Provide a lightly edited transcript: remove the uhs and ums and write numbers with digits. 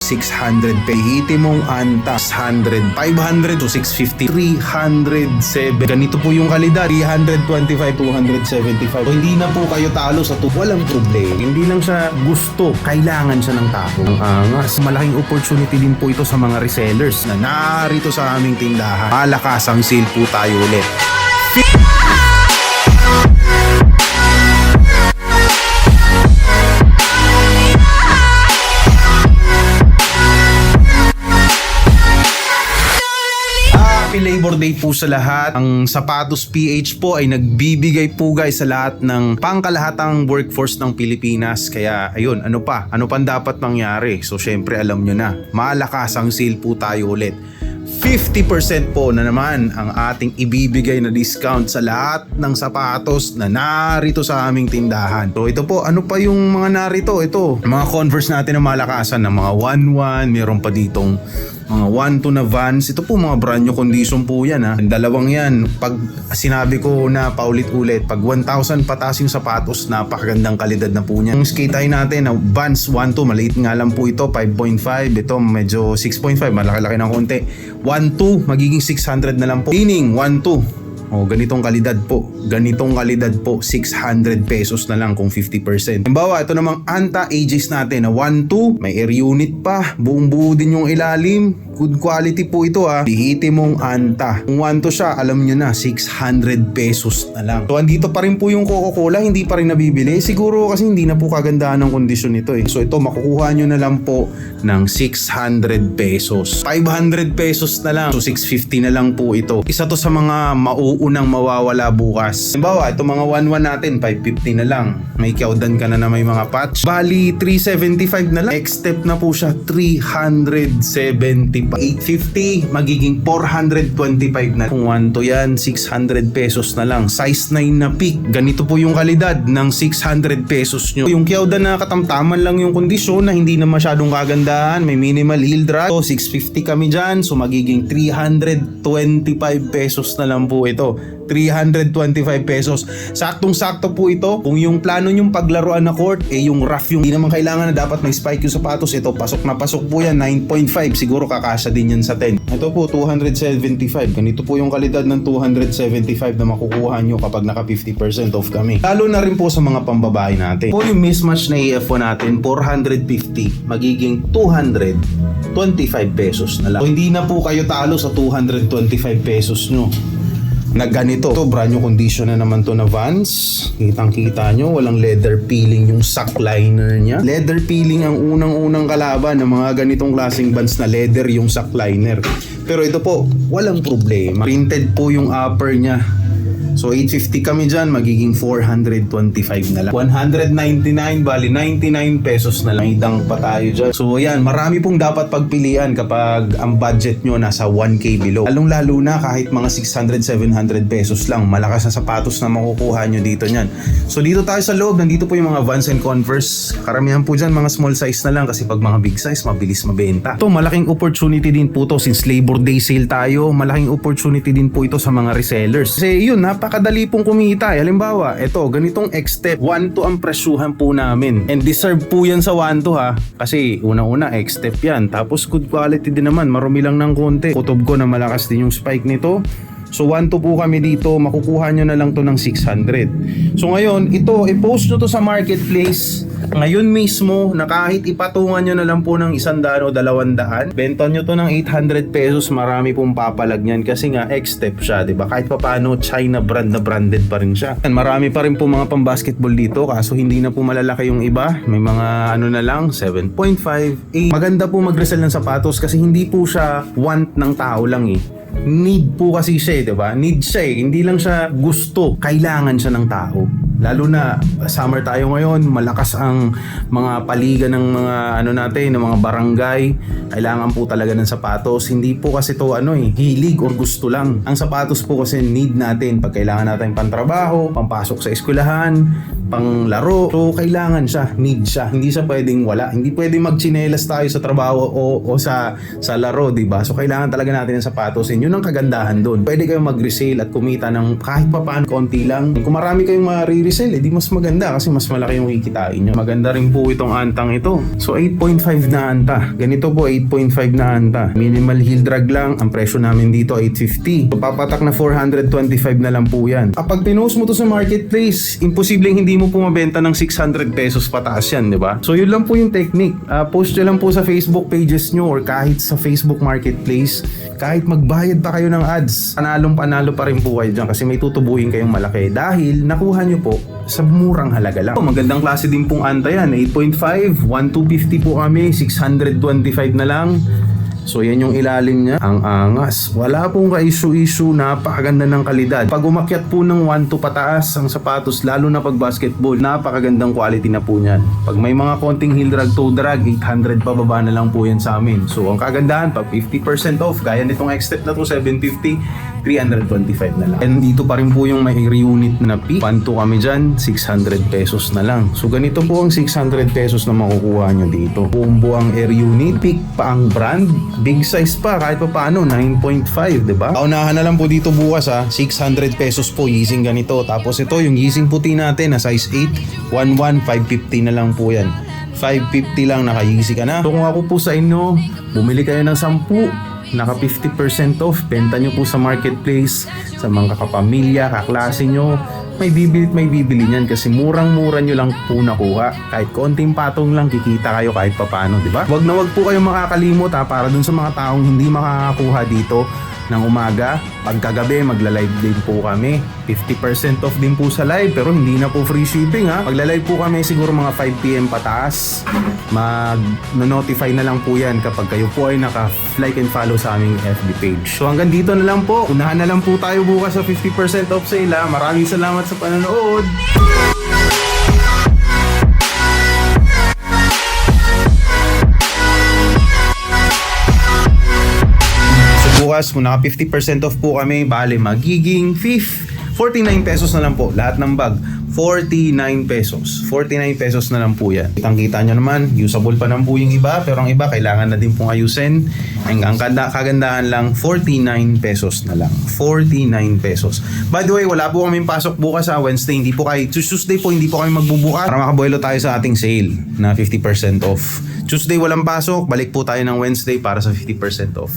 600 hihiti mong antas 100, 500 to 650, 307. Ganito po yung kalidad, 325, 275. So, hindi na po kayo talo sa walang problema. Hindi lang siya gusto, kailangan siya ng tao. Ang angas, malaking opportunity din po ito sa mga resellers na narito sa aming tindahan. Malakas ang sale po tayo ulit. Happy Labor Day po sa lahat. Ang Sapatos PH po ay nagbibigay po guys sa lahat ng pangkalahatang workforce ng Pilipinas. Kaya ayun, ano pang dapat mangyari? So syempre alam nyo na, malakas ang sale po tayo ulit. 50% po na naman ang ating ibibigay na discount sa lahat ng sapatos na narito sa aming tindahan. So ito po, ano pa yung mga narito? Ito, mga Converse natin na malakasan na mga 1-1, meron pa ditong mga 1-2 na Vans. Ito po mga brand new condition po yan ha. Dalawang yan. Pag sinabi ko na paulit-ulit, pag 1,000 pataas yung sapatos, napakagandang kalidad na po niya. Yung skate high natin na Vans 1-2, maliit nga lang po ito, 5.5. Ito medyo 6.5, malaki-laki ng konti. 1-2, magiging 600 na lang po. Meaning 1-2. Oh, ganitong kalidad po. Ganitong kalidad po, 600 pesos na lang kung 50%. Halimbawa, ito namang Anta Aegis natin na 1-2, may air unit pa, buong buo din yung ilalim. Good quality po ito ha. Hihiti mong Anta. Kung 1-2 siya, alam nyo na, 600 pesos na lang. So, andito pa rin po yung Coca-Cola, hindi pa rin nabibili. Siguro kasi hindi na po kagandahan ng kondisyon nito eh. So, ito makukuha nyo na lang po ng 600 pesos. 500 pesos na lang. So, 650 na lang po ito. Isa to sa mga mauunang mawawala bukas. Halimbawa, ito mga 1-1 natin, 550 na lang. May Kyaudan ka na may mga patch. Bali, 375 na lang. Next step na po siya, 370. 850, magiging 425 na. Kung 1-2 yan, 600 pesos na lang. Size 9 na peak. Ganito po yung kalidad ng 600 pesos nyo. Yung Kyaudan na katamtaman lang yung kondisyon na hindi na masyadong kagandahan. May minimal heel drag. So, 650 kami dyan. So, magiging 325 pesos na lang po ito. 325 pesos. Saktong-sakto po ito. Kung yung plano nyong paglaruan na court, yung rough yung hindi naman kailangan na dapat may spike yung sapatos. Ito, pasok na pasok po yan. 9.5. Siguro kakasya din yan sa 10. Ito po, 275. Ganito po yung kalidad ng 275 na makukuha nyo kapag naka 50% off kami. Lalo na rin po sa mga pambabae natin. Po yung mismatch na EF1 natin, 450. Magiging 225 pesos na lang. So, hindi na po kayo talo sa 225 pesos nyo na ganito. Ito, brand new condition na naman to na Vans. Kitang-kita nyo, walang leather peeling yung sock liner niya. Leather peeling ang unang-unang kalaban ng mga ganitong klaseng Vans na leather yung sock liner. Pero ito po, walang problema. Printed po yung upper niya. So 850 kami dyan, magiging 425 na lang. 199, bali 99 pesos na lang. Idang pa tayo dyan. So ayan, marami pong dapat pagpilian kapag ang budget nyo nasa 1K below. Lalong-lalo na kahit mga 600, 700 pesos lang. Malakas na sapatos na makukuha nyo dito nyan. So dito tayo sa loob, nandito po yung mga Vans and Converse. Karamihan po dyan, mga small size na lang kasi pag mga big size, mabilis mabenta. Ito, malaking opportunity din po to since Labor Day sale tayo. Malaking opportunity din po ito sa mga resellers. Kasi yun, napakadali pong kumita. Halimbawa, ito, ganitong X-Step, 1-2 ang presyuhan po namin. And deserve po yan sa 1-2 ha. Kasi unang-una, X-Step yan. Tapos good quality din naman. Marumi lang ng konti. Kutob ko na malakas din yung spike nito. So 1-2 po kami dito, makukuha nyo na lang to ng 600. So ngayon, ito, i-post nyo to sa marketplace. Ngayon mismo, na kahit ipatungan nyo na lang po ng 100 o 200, benta nyo to ng 800 pesos, marami pong papalag nyan. Kasi nga, X-Step siya, diba? Kahit papaano, China brand na branded pa rin siya. Marami pa rin po mga pang-basketball dito, kaso hindi na po malalaki yung iba. May mga ano na lang, 7.5, 8. Maganda po mag-resell ng sapatos kasi hindi po siya want ng tao lang eh. Need po kasi siya eh, diba? Need siya eh. Hindi lang siya gusto. Kailangan siya ng tao. Lalo na summer tayo ngayon, malakas ang mga paligan ng mga ano natin, ng mga barangay. Kailangan po talaga ng sapatos. Hindi po kasi to hilig or gusto lang. Ang sapatos po kasi need natin pag kailangan natin pantrabaho, pampasok sa eskwelahan, panglaro. So kailangan siya, need siya. Hindi siya pwedeng wala. Hindi pwedeng magtsinelas tayo sa trabaho o sa laro, diba? So kailangan talaga natin ng sapatos. And yun ang kagandahan doon. Pwede kayong mag-resale at kumita ng kahit pa paano konti lang. Kung marami kayong sell, di mas maganda kasi mas malaki yung kikitain nyo. Maganda rin po itong antang ito. So 8.5 na anta. Ganito po 8.5 na anta. Minimal heel drag lang. Ang presyo namin dito 850. So papatak na 425 na lang po yan. Kapag pinost mo to sa marketplace, imposibleng hindi mo po mabenta ng 600 pesos pataas yan, di ba? So yun lang po yung technique. Post nyo lang po sa Facebook pages nyo or kahit sa Facebook marketplace. Kahit magbayad pa kayo ng ads, panalo pa rin po kayo dyan kasi may tutubuhin kayong malaki dahil nakuha nyo po sa murang halaga lang. Magandang klase din pong anta yan, 8.5, 1,250 po kami, 625 na lang. So yan yung ilalim niya, ang angas. Wala pong ka-issue-issue, napakaganda ng kalidad. Pag umakyat po ng 1-2 pataas ang sapatos, lalo na pag basketball, napakagandang quality na po niyan. Pag may mga konting heel drag, toe drag, 800 pababa na lang po yan sa amin. So ang kagandahan, pag 50% off, gaya nitong X-Step na to, 750, 325 na lang. And dito pa rin po yung may reunit na peak. Panto kami dyan, 600 pesos na lang. So ganito po ang 600 pesos na makukuha nyo dito. Combo ang air unit, peak pa ang brand, big size pa, kahit pa paano, 9.5, diba? Paunahan na lang po dito bukas 600 pesos po, Yeezing ganito. Tapos ito, yung Yeezing puti natin na size 8, 11, 550 na lang po yan. 550 lang, naka-Yeezy ka na. So kung ako po sa inyo, bumili kayo ng 10, naka 50% off, benta nyo po sa marketplace, sa mga kakapamilya, kaklase nyo, may bibili niyan kasi murang-mura nyo lang po nakuha. Kahit konting patong lang, kikita kayo kahit papano, di ba? Wag na wag po kayong makakalimot para dun sa mga taong hindi makakakuha dito ng umaga, pagkagabi magla-live din po kami. 50% off din po sa live pero hindi na po free shipping Magla-live po kami siguro mga 5 PM pataas. Mag-notify na lang po yan kapag kayo po ay naka-like and follow sa aming FB page. So hanggang dito na lang po. Unahan na lang po tayo bukas sa 50% off sale. Maraming salamat sa panonood. Bukas, kung naka 50% off po kami, bale magiging 49 pesos na lang po. Lahat ng bag, 49 pesos. 49 pesos na lang po yan. Kitang-kita nyo naman, usable pa naman po yung iba, pero ang iba kailangan na din pong ayusin. Ang kagandahan lang, 49 pesos na lang. 49 pesos. By the way, wala po kaming pasok bukas Wednesday. Hindi po kayo, Tuesday po hindi po kami magbubukas para makabuelo tayo sa ating sale na 50% off. Tuesday walang pasok, balik po tayo ng Wednesday para sa 50% off.